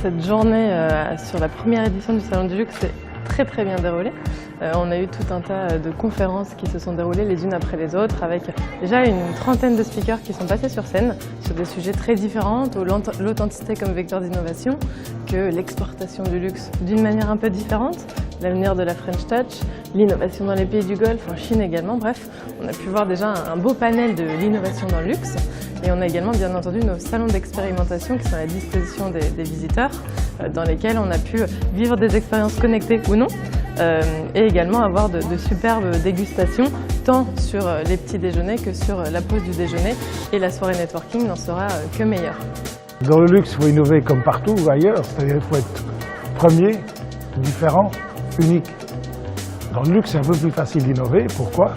cette journée sur la première édition du Salon du Luxe s'est très bien déroulée. On a eu tout un tas de conférences qui se sont déroulées les unes après les autres avec déjà une trentaine de speakers qui sont passés sur scène sur des sujets très différents, l'authenticité comme vecteur d'innovation, que l'exportation du luxe d'une manière un peu différente, l'avenir de la French Touch, l'innovation dans les pays du Golfe, en Chine également. Bref, on a pu voir déjà un beau panel de l'innovation dans le luxe. Et on a également bien entendu nos salons d'expérimentation qui sont à la disposition des visiteurs, dans lesquels on a pu vivre des expériences connectées ou non, et également avoir de superbes dégustations, tant sur les petits déjeuners que sur la pause du déjeuner. Et la soirée networking n'en sera que meilleure. Dans le luxe, il faut innover comme partout ailleurs, c'est-à-dire qu'il faut être premier, différent, unique. Dans le luxe, c'est un peu plus facile d'innover. Pourquoi?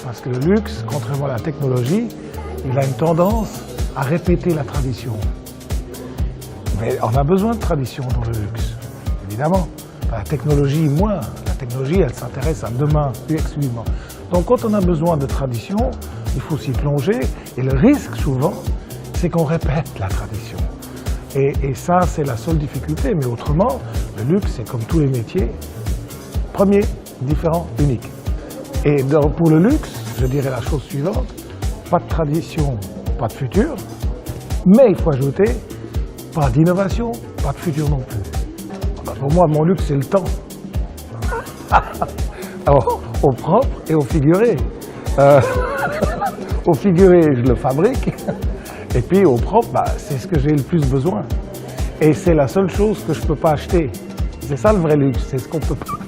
Parce que le luxe, contrairement à la technologie, il a une tendance à répéter la tradition. Mais on a besoin de tradition dans le luxe, évidemment. La technologie, moins. La technologie, elle s'intéresse à demain, exclusivement. Donc quand on a besoin de tradition, il faut s'y plonger. Et le risque, souvent, c'est qu'on répète la tradition. Et ça, c'est la seule difficulté. Mais autrement, le luxe, c'est comme tous les métiers. Premier, différent, unique. Et pour le luxe, je dirais la chose suivante. Pas de tradition, pas de futur, mais il faut ajouter pas d'innovation, pas de futur non plus. Pour moi, mon luxe, c'est le temps. Alors, au propre et au figuré. Au figuré, je le fabrique, et puis au propre, c'est ce que j'ai le plus besoin. Et c'est la seule chose que je ne peux pas acheter. C'est ça le vrai luxe, c'est ce qu'on peut pas